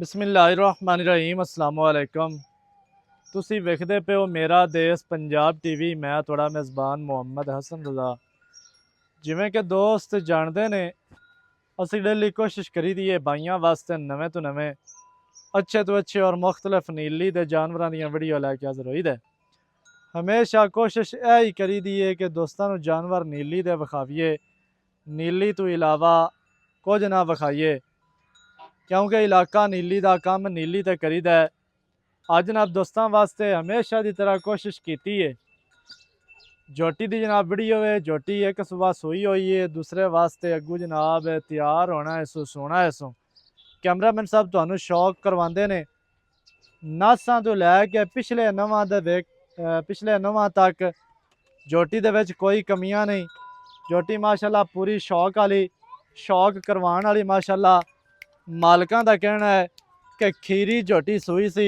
बिस्मिल्लाहिर्रहमानिर्रहीम अस्सलाम वालेकुम। तुसी वेखदे पे हो मेरा देश पंजाब टीवी। मैं थोड़ा मेज़बान मुहम्मद हसन रज़ा। जिवें कि दोस्त जानते ने असी डेली कोशिश करी दी है भाइयों वास्ते नवें तो नवें अच्छे तो अच्छे और मुख्तलिफ नीली दे जानवरां दियां वीडियो लैके हाज़र होई दे। हमेशा कोशिश यही करी दी है कि दोस्तां नूं जानवर नीली दे विखावीए, नीली तो इलावा कुछ ना विखाईए, क्योंकि इलाका नीली दा कम नीली ते करीदा है। अज जनाब दोस्तों वास्ते हमेशा की तरह कोशिश की है। जोटी दी जनाब वीडियो है। जोटी एक सुबह सोई हुई है, दूसरे वास्ते अगू जनाब तैयार होना है, सो सोना है। सो कैमरामैन साहब तुहानू शौक करवाते ने नासां तो लैके पिछले नवां तक जोटी दे विच कोई कमियां नहीं। जोटी माशाल्लाह पूरी शौक वाली, शौक करवाने वाली माशाल्लाह। मालकां दा कहना है कि खीरी जोटी सूई सी,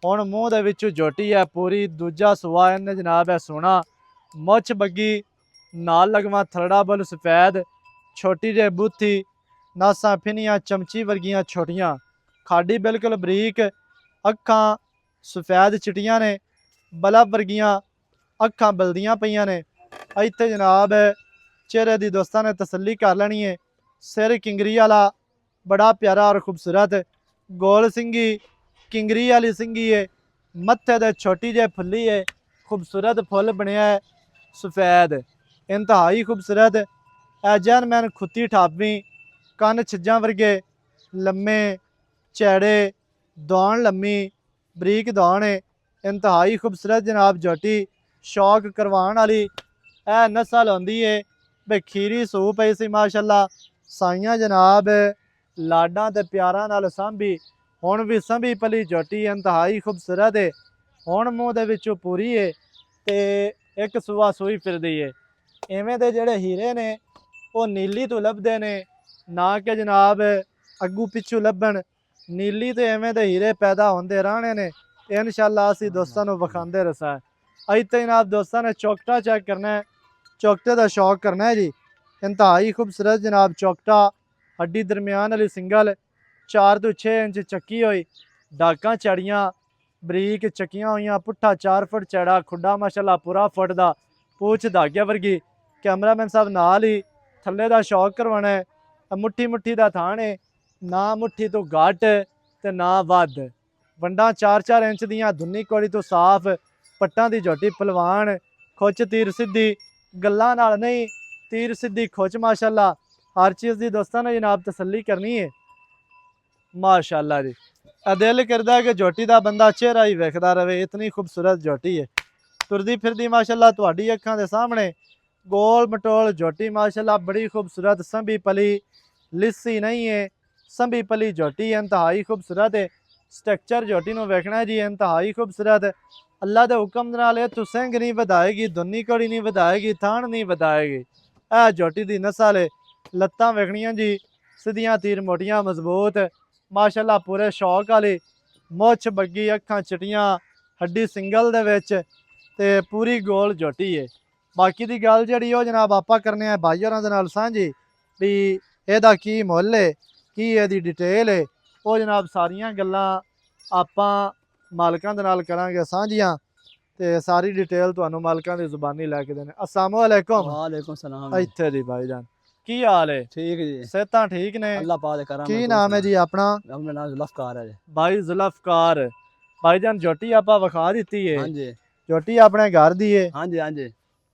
हुण मूँह दे विचों जोटी है पूरी। दूजा सुआ इन्हें जनाब है सोना, मुछ बग्गी नाल लगवा थलड़ा बुल सफैद, छोटी जे बूथी, नासां फिनियां चमची वर्गियां छोटियां, खाडी बिल्कुल बरीक, अखां सफैद चिटियां ने, बलब वर्गियां अखां बलदियां पईयां ने। इत्थे जनाब चेहरे दी दोस्तां ने तसल्ली कर लैनी है। सिर किंगरी वाला बड़ा प्यारा और खूबसूरत, गोल सिंगी किंगरी वाली सिंगी है। मत्थे दे छोटी जे फुल्ली है, खूबसूरत फुल बनया है सफैद, इंतहाई खूबसूरत। जैनमैन खुत्ती ठापवी, कन छिज्जां वर्गे लम्मे चैड़े, दौड़ लम्मी बरीक दौड़ है, इंतहाई खूबसूरत जनाब जोटी। शौक करवाण वाली ए नस्ल होंदी है बे खीरी सू पई सी माशाल्लाह। साइयां जनाब लाडां ते प्यारां नाल सांभी, हुण भी संभी पली जोटी इंतहाई खूबसूरत है। हुण मूँह दे विचों पूरी है ते एक सूआ सूई फिरदी है। इवें दे जेड़े हीरे ने वो नीली तो लभदे ने, ना कि जनाब अग्गू पिछू लभण। नीली तो इवें दे हीरे पैदा होंदे रहने ने, इंशाअल्लाह असी दोस्तां नूं विखांदे रसा है। इत्थे जनाब दोस्तां ने चौकटा चेक करना है, चौकटे का शौक करना है जी। इंतहाई खूबसूरत जनाब चौकटा, हड्डी दरम्यान वाली सिंगल, 4 तो 6 इंच चक्की हुई, डाकां चढ़ियाँ बरीक चक्कियां हुई, पुट्ठा 4 फुट चौड़ा, खुड्डा माशाल्लाह पूरा फुट दा, पूछ धागे वर्गी। कैमरामैन साहब नाल ही थल्ले दा शौक करवाना है। मुट्ठी मुट्ठी दा थान है, ना मुट्ठी तो घट ते ना वध। वंडा 4-4 इंच दियां, धुन्नी कौड़ी तो साफ, पट्टां दी झोटी पलवान, खुच तीर सीधी, गल्लां नाल नहीं तीर सीधी खुच माशाल्लाह। हर चीज़ की दोस्तों ने जनाब तसल्ली करनी है माशाल्लाह जी। दिल करदा है कि झोटी का बंदा चेहरा ही वेखदा रहे, इतनी खूबसूरत झोटी है। तुरदी फिरदी माशाल्लाह तुहाडी अखां दे सामने गोल मटोल झोटी माशाल्लाह, बड़ी खूबसूरत संभी पली, लिस्सी नहीं है, संभी पली झोटी इंतहाई खूबसूरत है। स्ट्रक्चर झोटी नूं वेखना है जी, इंतहाई खूबसूरत। अल्लाह के हुक्म नाल तू सिंह नहीं वधाएगी, धुन्नी कौड़ी नहीं वधाएगी, थान नहीं वधाएगी। यह झोटी की नस्ल है। लत्तां वेखनियां जी सीधियां तीर मोटियां मजबूत माशाल्लाह, पूरे शौक वाली, मुछ बग्गी अखां चिटियां, हड्डी सिंगल दे विच ते पूरी गोल झोटी है। बाकी दी गल जिहड़ी ओ जनाब आपां करने आ भाई होरां दे नाल सांझी भी इहदा की मुੱਲ है, की इहदी डिटेल है, वो जनाब सारियां गल्लां आपां मालकां दे नाल करांगे सांझियां ते सारी डिटेल तुहानूं मालकां दी जुबानी लैके देने। अस्सलाम वालेकुम। वालेकुम सलाम जी। इत्थे जी भाईजान की हाल है? ठीक जी, सेहतां ठीक ने? अल्लाह पाक दे करम की है। नाम है जी अपना? अपना नाम जुल्फकार है जी। भाई जुल्फकार। भाईजान झोटी आपां विखा दित्ती है, हाँ जी, झोटी अपने घर दी है? हाँ जी, हाँ जी,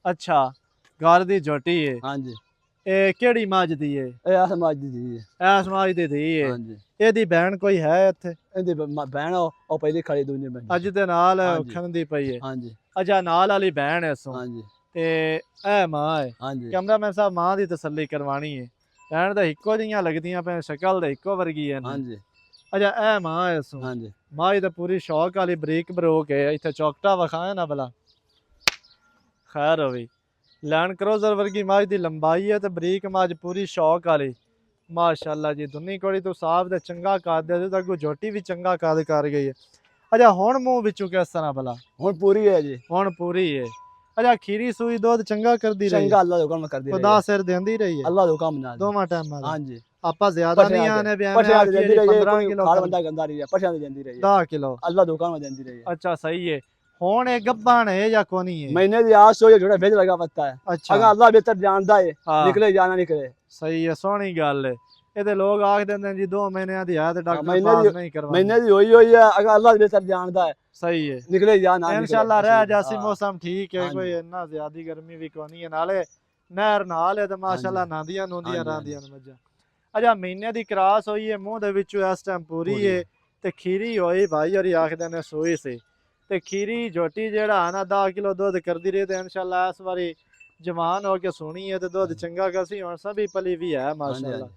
अच्छा, घर दी झोटी है। हाँ जी। ए केड़ी मझ दी है? ये अस मज दी जी। ऐस मझ दी थी है। हाँ जी, एदी बहन कोई है इत्थे? इहदी बहन ओ पहली खड़ी दूजी बहन। अज दे नाल हाँ जी, खंदी पई है। हाँ जी, अच्छा, नाल वाली बहन है सो हाँ जी, ते ए मां है। हाँ जी, कैमरामैन साहब मां दी तसल्ली करवानी है। बहन तो इक्को जिहियां लगदियां पे, शक्ल तो इक्को वर्गी है। हाँ जी, अच्छा, ए मां है सो हाँ जी। मां तो पूरी शौक वाली बरीक बरोक है। इत्थे चौकटा विखाए ना भला, खैर होवी। लैंड क्रोजर वर्गी मझ की लंबाई है तो बरीक मझ पूरी शौक वाली माशाल्लाह जी। धुन्नी कोड़ी तो साफ ते चंगा कद है, तो अगों झोटी भी चंगा कद कर गई है। अच्छा, हुण मूँह विचों किस तरह भला? हुण पूरी है जी। हुण पूरी है। अच्छा, खीरी सूई दुध चंगा करदी रही? चंगा अल्लाह दे हुक्म कर दी रही खुदा है। सिर देंदी रही है अल्लाह दे हुक्म नाल। दोवां टाइमां दा? हाँ जी, ਆਪਾਂ ਜ਼ਿਆਦਾ ਨਹੀਂ ਪੱਠਿਆਂ ਆਨੇ ਵੀ ਪੱਠਿਆਂ ਐਵੇਂ ਤੇ ਆਖੀਏ ਜਾਂਦੀ ਰਹੀ 15 ਕੋਈ ਕਿਲੋ ਖਾਲ ਬੰਦਾ ਗੰਦਾ ਨਹੀਂ ਹੈ ਪੱਠਿਆਂ ਤੇ ਜਾਂਦੀ ਰਹੀ ਹੈ 10 ਕਿਲੋ ਅੱਲਾ ਦੁਕਾਨ में ਜਾਂਦੀ ਰਹੀ ਹੈ ਅੱਛਾ ਸਹੀ ਹੈ ਹੁਣ ਇਹ ਗੱਭਣ ਹੈ ਜਾਂ ਕੋਨੀ ਹੈ महीने की आस हो जोड़ा भेज लगा पत्ता है ਅੱਛਾ अगर अल्लाह बेहतर जानता है ਹਾਂ निकले जाना निकले ਸਹੀ ਹੈ ਸੋਹਣੀ ਗੱਲ ਹੈ ਇਹਦੇ ਲੋਕ ਆਖ ਦਿੰਦੇ ਨੇ ਜੀ 2 ਮਹੀਨਿਆਂ ਦੀ ਹੈ ਤੇ ਡਾਕਟਰ ਮਹੀਨੇ ਪਾਸ ਦੀ- ਨਹੀਂ ਕਰਵਾਉਂਦੇ महीने की हुई है अगर अल्लाह बेहतर जानता है ਸਹੀ ਹੈ निकले जा ना ਇਨਸ਼ਾਅੱਲਾ ਰਹਿ ਜਾਸੀ हाँ। ਮੌਸਮ ਠੀਕ ਹੈ ਹਾਂਜੀ। ਕੋਈ ਇੰਨਾ ਜ਼ਿਆਦੀ ਗਰਮੀ ਵੀ ਕੋਈ ਨਹੀਂ ਹੈ ਨਾਲੇ ਨਹਿਰ ਨਾਲ ਹੈ ਤੇ ਮਾਸ਼ਾਅੱਲਾ ਹਾਂਜੀ। ਨਾਂਦੀਆਂ ਨੂੰਦੀਆਂ ਹਾਂਜੀ, ਰਾਂਦੀਆਂ ਨੇ ਮੱਝਾਂ ਅਜਾ ਮਹੀਨੇ ਦੀ ਕਰਾਸ ਹੋਈ ਹੈ ਮੂੰਹ ਦੇ ਵਿੱਚੋਂ ਇਸ ਟਾਈਮ ਪੂਰੀ ਪੂਰੀ ਹੈ ਤੇ ਖੀਰੀ ਹੋਈ ਭਾਈ ਹੋਰੀ ਆਖਦੇ ਨੇ ਸੂਈ ਸੀ ਤੇ ਖੀਰੀ ਝੋਟੀ ਜਿਹੜਾ ਨਾ 10 ਕਿਲੋ ਦੁੱਧ ਕਰਦੀ ਰਹੀ ਤੇ ਇਨਸ਼ਾਅੱਲਾ ਇਸ ਵਾਰੀ ਜਵਾਨ ਹੋ ਕੇ ਸੋਹਣੀ ਹੈ ਤੇ ਦੁੱਧ ਚੰਗਾ ਕਰਸੀ ਹੁਣ ਸਭੀ ਪਲੀ ਵੀ ਹੈ ਮਾਸ਼ਾਅੱਲਾ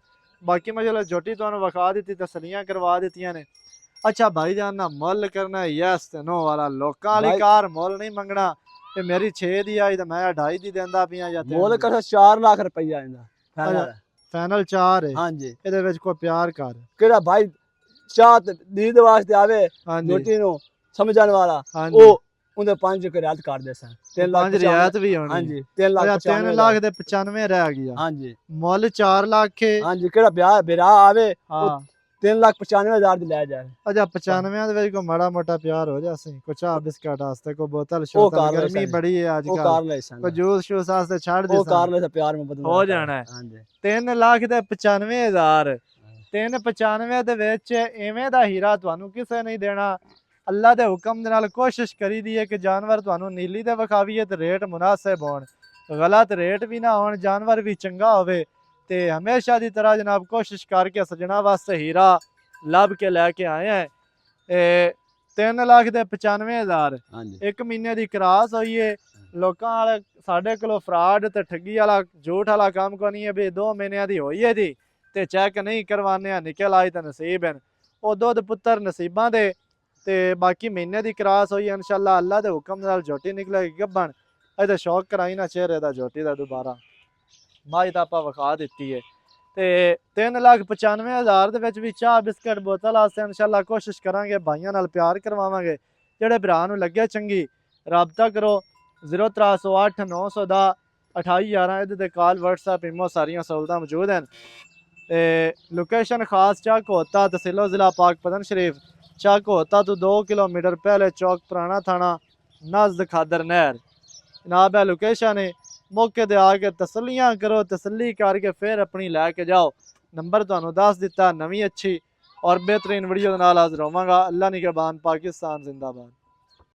ਬਾਕੀ ਮੈਂ ਚਲੋ ਝੋਟੀ ਤੁਹਾਨੂੰ ਵਿਖਾ ਦਿੱਤੀ ਤਸਲੀਆਂ ਕਰਵਾ ਦਿੱਤੀਆਂ ਨੇ ਅੱਛਾ ਭਾਈ ਜਾਨ ਨਾ ਮੁੱਲ ਕਰਨਾ ਯੈਸ ਤੇ ਨੋ ਵਾਲਾ ਲੋਕਾਂ ਵਾਲੀ ਭਾਈ- ਕਾਰ ਮੁੱਲ ਨਹੀਂ ਮੰਗਣਾ ਤੇ ਮੇਰੀ 6 ਦੀ ਆਈ ਤੇ ਮੈਂ 2.5 ਦੀ ਦਿੰਦਾ ਪਿਆ ਜਾਂ मोल कर 4 लाख रुपया इंदा अच्छा। ਫਾਈਨਲ 4 ਹੈ हां जी ਇਹਦੇ ਵਿੱਚ ਕੋਈ ਪਿਆਰ ਕਰ केड़ा भाई चात दीद वास्ते आवे ਹਾਂਜੀ रोटी नु समझण वाला ਹਾਂਜੀ ओ उनदे 5 के रियायत कर दे सन 3 लाख 5 ਰਿਆयਤ ਵੀ हां ਹੋਣੀ जी 3 लाख 3 ਲੱਖ ਦੇ 95 ਰਹਿ ਗਿਆ हां जी ਮੁੱਲ 4 ਲੱਖ ਹੈ हां जी केड़ा ब्याह बिरा आवे ਹਾਂ 3 लाख 95,000 दी ले जाए ਅਜਾ 95 ਦੇ ਵਿੱਚ ਕੋਈ ਮਾੜਾ ਮੋਟਾ ਪਿਆਰ ਹੋ ਜਾਸੀ ਕੋਈ ਚਾਹ ਬਿਸਕਟ ਵਾਸਤੇ ਕੋਈ ਬੋਤਲ ਉਹ ਸ਼ੋਤਲ ਕਰ ਲੈ ਗਰਮੀ ਸਨ। ਬੜੀ ਹੈ ਅੱਜ ओ ਕੱਲ कार ले सन ਕੋਈ ਜੂਸ ਸ਼ੂਸ ਵਾਸਤੇ ਛੱਡ ਦੇ ओ कार ले से प्यार में बदल ਹੋ ਜਾਣਾ ਹੈ। हां जी 3 ਲੱਖ ਤੇ 95,000 395 ਦੇ ਵਿੱਚ ਐਵੇਂ ਦਾ ਹੀਰਾ ਤੁਹਾਨੂੰ ਕਿਸੇ ਨਹੀਂ ਦੇਣਾ ਅੱਲਾ ਦੇ ਹੁਕਮ ਦੇ ਨਾਲ ਕੋਸ਼ਿਸ਼ ਕਰੀਦੀ ਹੈ ਕਿ ਜਾਨਵਰ ਤੁਹਾਨੂੰ ਨੀਲੀ ਤੇ ਵਿਖਾਵੀਏ ਤੇ ਰੇਟ ਮੁਨਾਸਿਬ ਹੋਣ ਗਲਤ ਰੇਟ ਵੀ ਨਾ ਹੋਣ ਜਾਨਵਰ ਵੀ ਚੰਗਾ ਹੋਵੇ ਤੇ ਹਮੇਸ਼ਾ ਦੀ ਤਰ੍ਹਾਂ ਜਨਾਬ ਕੋਸ਼ਿਸ਼ ਕਰਕੇ ਸਜਣਾ ਵਾਸਤੇ ਹੀਰਾ ਲੱਭ ਕੇ ਲੈ ਕੇ ਆਏ ਆ ਇਹ 3 ਲੱਖ ਤੇ 95,000 हां जी ਇੱਕ ਮਹੀਨੇ ਦੀ ਕਰਾਸ ਹੋਈ ਏ ਲੋਕਾਂ ਵਾਲੇ ਸਾਡੇ ਕੋਲੋਂ ਫਰਾਡ ਤੇ ਠੱਗੀ ਵਾਲਾ ਝੂਠ ਵਾਲਾ ਕੰਮ ਕੋਈ ਨਹੀਂ ਹੈ ਵੀ 2 ਮਹੀਨਿਆਂ ਦੀ ਹੋਈ ਹੈ ਜੀ ਤੇ ਚੈੱਕ ਨਹੀਂ ਕਰਵਾਉਂਦੇ ਆ ਨਿਕਲ ਆਈ ਤਾਂ ਨਸੀਬ ਹਨ ਉਹ ਦੁੱਧ ਪੁੱਤਰ ਨਸੀਬਾਂ ਦੇ ਤੇ ਬਾਕੀ ਮਹੀਨੇ ਦੀ ਕਰਾਸ ਹੋਈ ਇਨਸ਼ਾਅੱਲਾ ਅੱਲਾ ਦੇ ਹੁਕਮ ਨਾਲ ਝੋਟੀ ਨਿਕਲੇਗੀ ਗੱਭਣ ਇਹਦਾ ਸ਼ੌਕ ਕਰਾਈ ਨਾ ਚਿਹਰੇ ਦਾ ਝੋਟੀ ਦਾ ਦੁਬਾਰਾ ਮਾਈ ਤਾਂ ਆਪਾਂ ਵਿਖਾ ਦਿੱਤੀ ਹੈ ਤੇ 3,95,000 ਦੇ ਵਿੱਚ ਵੀ ਚਾਹ ਬਿਸਕਟ ਬੋਤਲ ਆਸਤੇ ਇਨਸ਼ਾਅੱਲਾ ਕੋਸ਼ਿਸ਼ ਕਰਾਂਗੇ ਭਾਈਆਂ ਨਾਲ ਪਿਆਰ ਕਰਵਾਵਾਂਗੇ ਜਿਹੜੇ ਭਰਾ ਨੂੰ ਲੱਗੇ ਚੰਗੀ ਰਾਬਤਾ ਕਰੋ 0308 910 2811 ਇਹਦੇ ਤੇ ਕਾਲ WhatsApp ਇਮੋ ਸਾਰੀਆਂ ਸਹੂਲਤਾਂ ਮੌਜੂਦ ਹਨ ਤੇ ਲੋਕੇਸ਼ਨ ਖਾਸ ਚੱਕ ਹੋਤਾ ਤਹਿਸੀਲ ਜ਼ਿਲ੍ਹਾ ਪਾਕ ਪਤਨ ਸ਼ਰੀਫ ਚੱਕ ਹੋਤਾ ਤੋਂ 2 ਕਿਲੋਮੀਟਰ ਪਹਿਲੇ ਚੌਕ ਪੁਰਾਣਾ ਥਾਣਾ ਨਜ਼ਦ ਖਾਦਰ ਨਹਿਰ ਜਨਾਬ ਹੈ ਲੋਕੇਸ਼ਨ ਹੈ ਮੌਕੇ ਤੇ ਆ ਕੇ ਤਸੱਲੀਆਂ ਕਰੋ ਤਸੱਲੀ ਕਰਕੇ ਫਿਰ ਆਪਣੀ ਲੈ ਕੇ ਜਾਓ ਨੰਬਰ ਤੁਹਾਨੂੰ ਦੱਸ ਦਿੱਤਾ ਨਵੀਂ ਅੱਛੀ ਔਰ ਬਿਹਤਰੀਨ ਵੀਡੀਓ ਦੇ ਨਾਲ ਹਾਜ਼ਰ ਹੋਵਾਂਗਾ ਅੱਲਾ ਨਿਗਹਬਾਨ ਪਾਕਿਸਤਾਨ ਜ਼ਿੰਦਾਬਾਦ